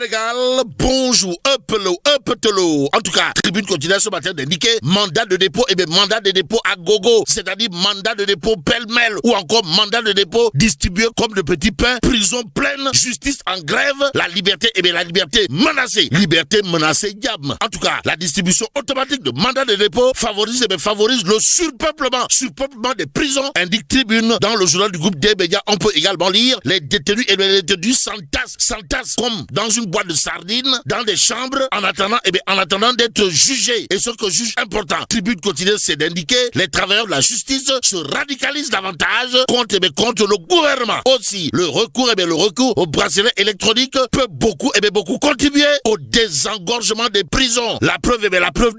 Sénégal, bonjour, upelo. En tout cas, Tribune continue ce matin d'indiquer mandat de dépôt, mandat de dépôt à gogo, c'est-à-dire mandat de dépôt pêle-mêle, ou encore mandat de dépôt distribué comme de petits pains, prison pleine, justice en grève, la liberté, la liberté menacée, diable. En tout cas, la distribution automatique de mandat de dépôt favorise le surpeuplement des prisons, indique Tribune. Dans le journal du groupe des médias, on peut également lire les détenus et les détenus s'entassent comme dans une boîte de sardines, dans des chambres, en attendant d'être jugés. Et ce que juge important, Tribune continue, c'est d'indiquer les travailleurs de la justice se radicalisent davantage contre le gouvernement. Aussi, le recours au bracelet électronique peut beaucoup contribuer au désengorgement des prisons. La preuve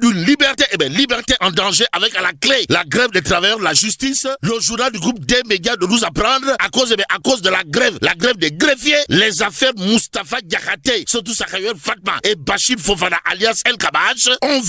d'une liberté, liberté en danger avec à la clé la grève des travailleurs de la justice. Le journal du groupe des médias de nous apprendre à cause de la grève des greffiers, les affaires Moustapha Diakhaté, surtout Sakayel Fatma et Bachir Fofana alias El Kabach ont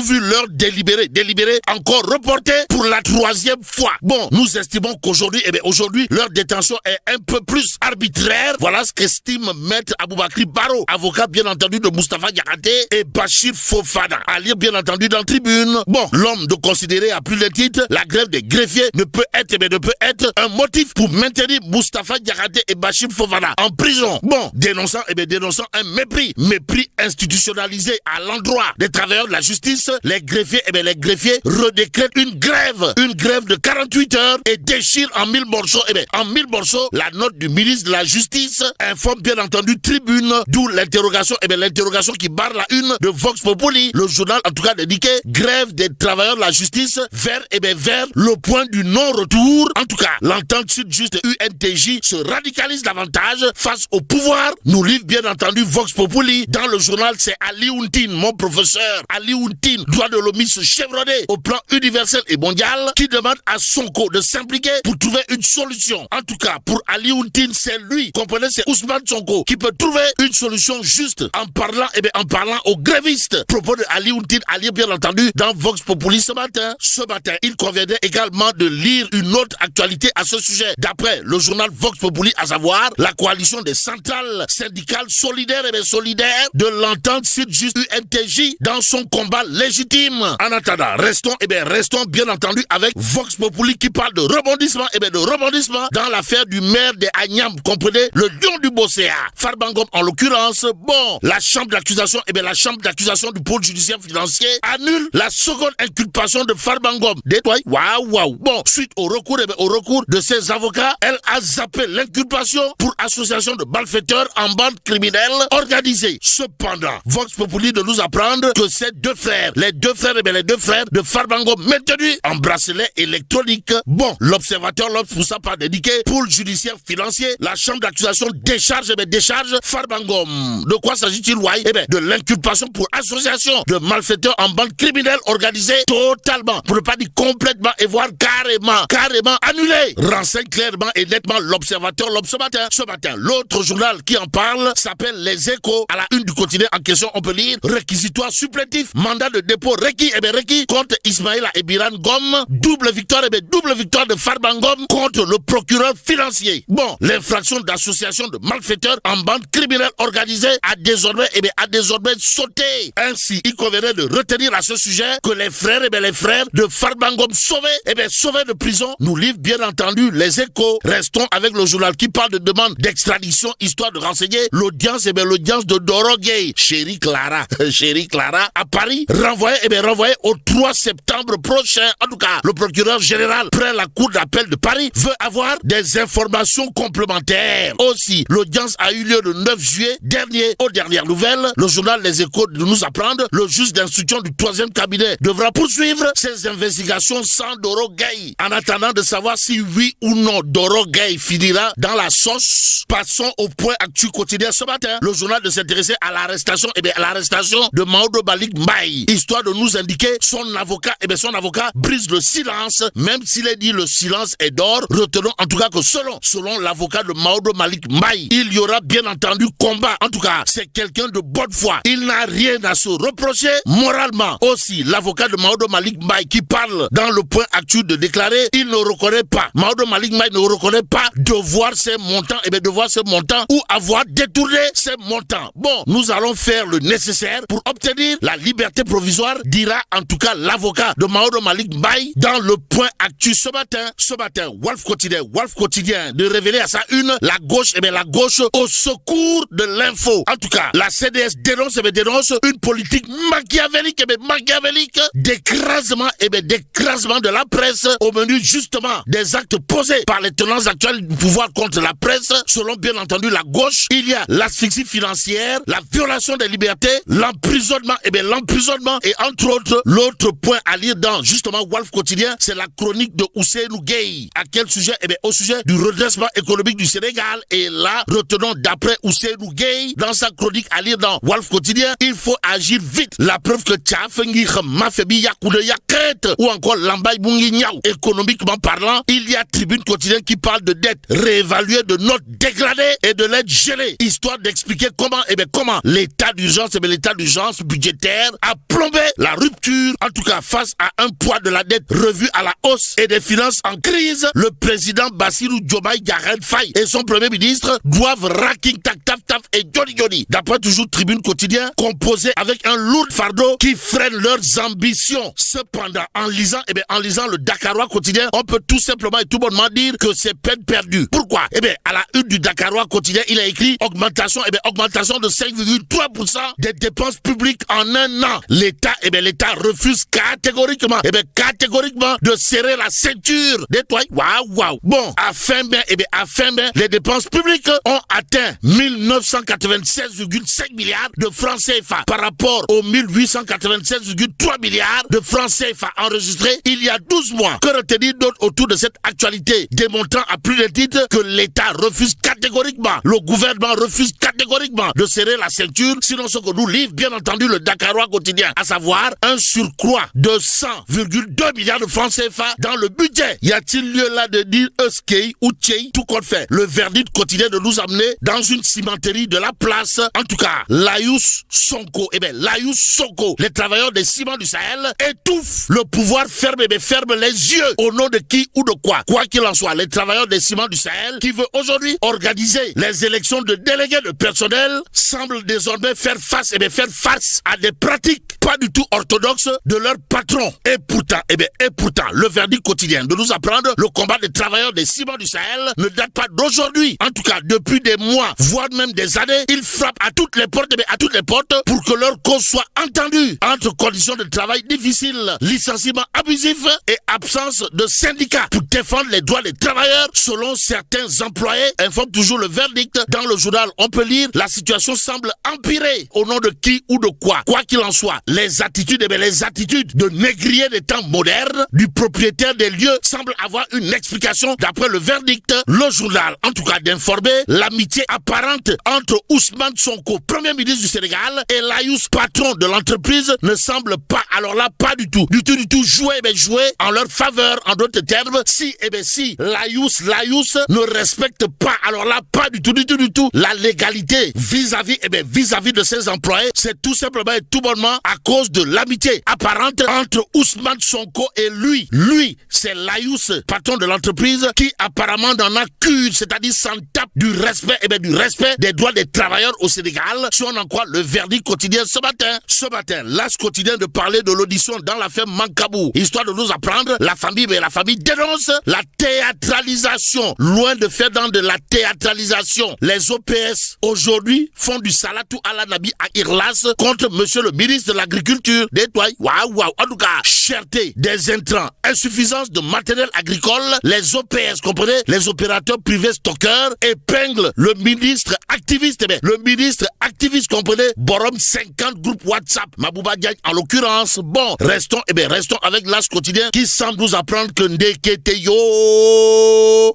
vu leur délibéré encore reporté pour la 3e fois. Bon, nous estimons qu'aujourd'hui, leur détention est un peu plus arbitraire. Voilà ce qu'estime Maître Aboubakri Baro, avocat bien entendu de Moustapha Diakhaté et Bachir Fofana, à lire bien entendu dans Tribune. Bon, l'homme de considérer à plus de titres, la grève des greffiers ne peut être un motif pour maintenir Moustapha Diakhaté et Bachir Fofana en prison. Bon, dénonçant un mépris institutionnalisé à l'endroit des travailleurs de la justice, les greffiers redécrètent une grève de 48 heures et déchirent en 1000 morceaux, la note du ministre de la Justice, informe bien entendu Tribune, d'où l'interrogation qui barre la une de Vox Populi, le journal en tout cas indiqué, grève des travailleurs de la justice vers le point du non-retour. En tout cas, l'entente sud-juste UNTJ se radicalise davantage face au pouvoir, nous livre bien entendu Vox Populi. Dans le journal, c'est Ali Ountine, mon professeur, Ali Ountine, droit de l'homme se chevronner au plan universel et mondial, qui demande à Sonko de s'impliquer pour trouver une solution. En tout cas, pour Ali Ountine, c'est lui, comprenez, c'est Ousmane Sonko, qui peut trouver une solution juste en parlant aux grévistes. Propos de Ali Ountine, à lire bien entendu dans Vox Populi ce matin. Ce matin, il conviendrait également de lire une autre actualité à ce sujet. D'après le journal Vox Populi, à savoir la coalition des centrales syndicales solidaires de l'entente sud-juste UNTJ dans son combat légitime. En attendant, restons bien entendu avec Vox Populi qui parle de rebondissement dans l'affaire du maire de Agnam, comprenez, le lion du Bosséa, Farba Ngom en l'occurrence. Bon, la chambre d'accusation du pôle judiciaire financier annule la seconde inculpation de Farba Ngom. Waouh. Bon, suite au recours de ses avocats, elle a zappé l'inculpation pour association de malfaiteurs en bande criminelle organisée. Cependant, Vox Populi de nous apprendre que ces les deux frères de Farba Ngom maintenus en bracelet électronique. Bon, l'observateur pour ça par dédiqué pôle judiciaire financier, la chambre d'accusation décharge Farba Ngom. De quoi s'agit-il, de l'inculpation pour association de malfaiteurs en bande criminelle organisée totalement, pour ne pas dire complètement et voire carrément annulée. Renseigne clairement et nettement l'observateur ce matin. L'autre journal qui en parle s'appelle Les Échos. À la une du quotidien en question, on peut lire réquisitoire supplétif, mandat de dépôt requis contre Ismaïla et Biran Ngom, double victoire de Farba Ngom contre le procureur financier. Bon, l'infraction d'association de malfaiteurs en bande criminelle organisée a désormais sauté. Ainsi, il conviendrait de retenir à ce sujet que les frères de Farba Ngom sauvés de prison, nous livre bien entendu Les Échos. Restons avec le journal qui parle de demande d'extradition, histoire de renseigner l'audience de Doro Gueye, chérie Clara à Paris, renvoyé au 3 septembre prochain. En tout cas, le procureur général près la cour d'appel de Paris veut avoir des informations complémentaires. Aussi, l'audience a eu lieu le 9 juillet dernier. Aux dernières nouvelles, le journal Les Échos de nous apprendre, le juge d'instruction du 3e cabinet devra poursuivre ses investigations sans Doro Gueye. En attendant de savoir si oui ou non Doro Gueye finira dans la sauce, passons au point actu quotidien ce matin. Le journal de s'intéresser à l'arrestation de Maodo Malick Mbaye, histoire de nous indiquer son avocat brise le silence, même s'il est dit le silence est d'or. Retenons en tout cas que selon l'avocat de Maodo Malick Mbaye, il y aura bien entendu combat. En tout cas, c'est quelqu'un de bonne foi. Il n'a rien à se reprocher moralement. Aussi, l'avocat de Maodo Malick Mbaye qui parle dans le point actu de déclarer, il ne reconnaît pas, Maodo Malick Mbaye ne reconnaît pas devoir ses montants ou avoir détourné ses montant. Bon, nous allons faire le nécessaire pour obtenir la liberté provisoire, dira en tout cas l'avocat de Maodo Malick Mbaye dans le point actu ce matin, Walf Quotidien de révéler à sa une la gauche au secours de l'info. En tout cas, la CDS dénonce une politique machiavélique d'écrasement de la presse au menu justement des actes posés par les tenants actuels du pouvoir contre la presse. Selon bien entendu la gauche, il y a l'asphyxie financière, la violation des libertés, l'emprisonnement et entre autres, l'autre point à lire dans justement Walf Quotidien, c'est la chronique de Ousseynou Gueye. À quel sujet? Au sujet du redressement économique du Sénégal. Et là, retenons d'après Ousseynou Gueye, dans sa chronique à lire dans Walf Quotidien, il faut agir vite. La preuve que Tchafengi, Mafebi, Yakoude, Yakrete, ou encore Lambay Bungi Niaou. Économiquement parlant, il y a Tribune Quotidien qui parle de dette réévaluée, de notes dégradées et de l'aide gelée, histoire d'expliquer comment l'état d'urgence budgétaire a plombé la rupture, en tout cas face à un poids de la dette revu à la hausse et des finances en crise. Le président Bassirou Diomaye Diakhar Faye et son premier ministre doivent racking taf et Johnny. D'après toujours Tribune Quotidien, composé avec un lourd fardeau qui freine leurs ambitions. Cependant, en lisant le Dakarois Quotidien, on peut tout simplement et tout bonnement dire que c'est peine perdue. Pourquoi? À la une du Dakarois Quotidien, il a écrit augmentation de 5,3% des dépenses publiques en un an. L'État refuse catégoriquement de serrer la ceinture. Détoile. Waouh. Bon, à fin mai, les dépenses publiques ont atteint 1996,5 milliards de francs CFA par rapport aux 1896,3 milliards de francs CFA enregistrés il y a 12 mois. Que retenir d'autre autour de cette actualité démontrant à plus de titres que l'État refuse catégoriquement, le gouvernement refuse catégoriquement de serrer la ceinture, sinon ce que nous livre bien entendu le Dakarois Quotidien, à savoir un surcroît de 100,2 milliards de francs CFA dans le budget. Y a-t-il lieu là de dire Euskei ou Tchei, tout compte fait? Le verdict quotidien de nous amener dans une cimenterie de la place, en tout cas, Laïus Sonko, les travailleurs des ciments du Sahel étouffent le pouvoir, ferme les yeux au nom de qui ou de quoi. Quoi qu'il en soit, les travailleurs des ciments du Sahel qui veut aujourd'hui organiser les élections de délégués de personnel semblent désormais faire face à des pratiques pas du tout orthodoxes de leur patron. Et pourtant, le verdict quotidien de nous apprendre le combat des travailleurs des ciments du Sahel ne date pas d'aujourd'hui. En tout cas, depuis des mois, voire même des années, ils frappent à toutes les portes pour que leur cause soit entendue. Entre conditions de travail difficiles, licenciements abusifs et absence de syndicats pour défendre les droits des travailleurs, selon certains employés, informe toujours le verdict. Dans le journal, on peut lire, la situation semble empirer. Au nom de qui ou de quoi? Quoi qu'il en soit, les attitudes de négrier des temps modernes du propriétaire des lieux semblent avoir une explication d'après le verdict. Le journal, en tout cas, d'informer l'amitié apparente entre Ousmane Sonko, premier ministre du Sénégal, et Laïus, patron de l'entreprise, ne semble pas, alors là, pas du tout jouer en leur faveur. En d'autres termes, si Laïus ne respecte pas, alors là, pas du tout la légalité vis-à-vis de ses employés, c'est tout simplement et tout bonnement à cause de l'amitié apparente entre Ousmane Sonko et lui. Lui, c'est Laïus, patron de l'entreprise, qui apparemment n'en a qu'une, c'est-à-dire s'en tape du respect des droits des travailleurs au Sénégal, si on en croit le verdict quotidien ce matin, l'As quotidien de parler de l'audition dans l'affaire Mankabou, histoire de nous apprendre, la famille dénonce la théâtralisation. Loin de faire dans de la théâtralisation, les OPS aujourd'hui font du salatou ala nabi à Irlas contre monsieur le ministre de l'Agriculture. Waouh. En tout cas, cherté des intrants, insuffisance de matériel agricole, les OPS, comprenez, les opérateurs privés stockeurs, épinglent le ministre activiste, comprenez, Borom 50 groupes WhatsApp, Mabouba Diagne en l'occurrence. Bon, restons avec l'As quotidien qui semble nous apprendre que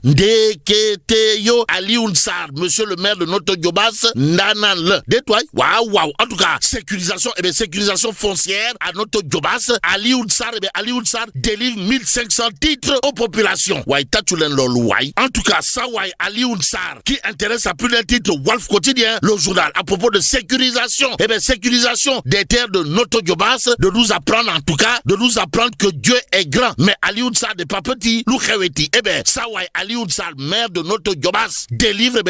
Ndeketeyo, Ali Ounsar, monsieur le maire de Noto Djobas, Nanan détoile. Waouh. En tout cas, sécurisation foncière à Noto Djobas, Ali Ounsar délivre 1500 titres aux populations. En tout cas, ça Ali Ounsar qui intéresse à plus d'un titre Walf Quotidien, le journal, à propos de sécurisation des terres de Noto Djobas, de nous apprendre que Dieu est grand, mais Ali Ounsar n'est pas petit. Ali Ounsar, maire de Noto Djobas, délivre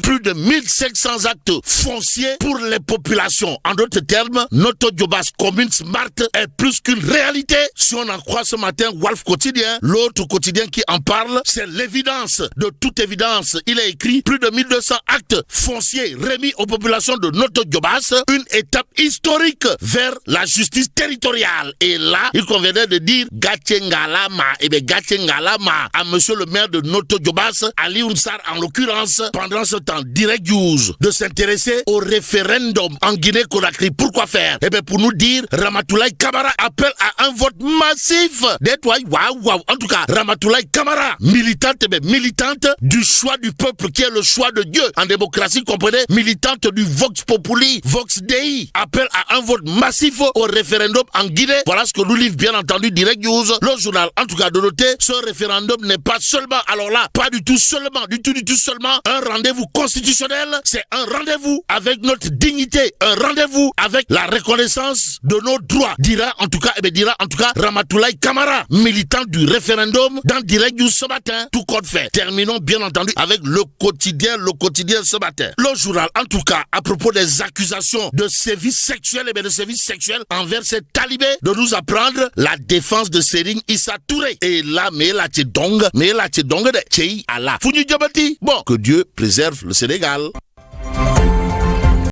plus de 1500 200 actes fonciers pour les populations. En d'autres termes, notre Djobas commune Smart est plus qu'une réalité. Si on en croit ce matin Wolf Quotidien, l'autre quotidien qui en parle, c'est l'évidence. De toute évidence, il est écrit plus de 1200 actes fonciers remis aux populations de notre Djobas, une étape historique vers la justice territoriale. Et là, il conviendrait de dire Gatchengalama, Gatchengalama à monsieur le maire de notre Djobas, Ali Ounsar en l'occurrence, pendant ce temps, Direct News, de s'intéresser au référendum en Guinée-Conakry. Pourquoi faire? Pour nous dire, Ramatoulaye Kamara appelle à un vote massif. En tout cas, Ramatoulaye Kamara, militante du choix du peuple qui est le choix de Dieu. En démocratie, comprenez, militante du Vox Populi, Vox Dei, appelle à un vote massif au référendum en Guinée. Voilà ce que nous livre bien entendu Direct News, le journal. En tout cas, de noter, ce référendum n'est pas seulement, alors là, pas du tout seulement un rendez-vous constitutionnel, c'est un rendez-vous avec notre dignité, un rendez-vous avec la reconnaissance de nos droits, dira en tout cas Ramatoulaye Kamara, militant du référendum dans Direct News ce matin, tout compte fait. Terminons bien entendu avec le quotidien ce matin. Le journal, en tout cas, à propos des accusations de sévices sexuels, envers ces talibés, de nous apprendre la défense de Serigne Issa Touré. Et là, mais là, t'es donc de Tchei Allah. Bon, que Dieu préserve le Sénégal.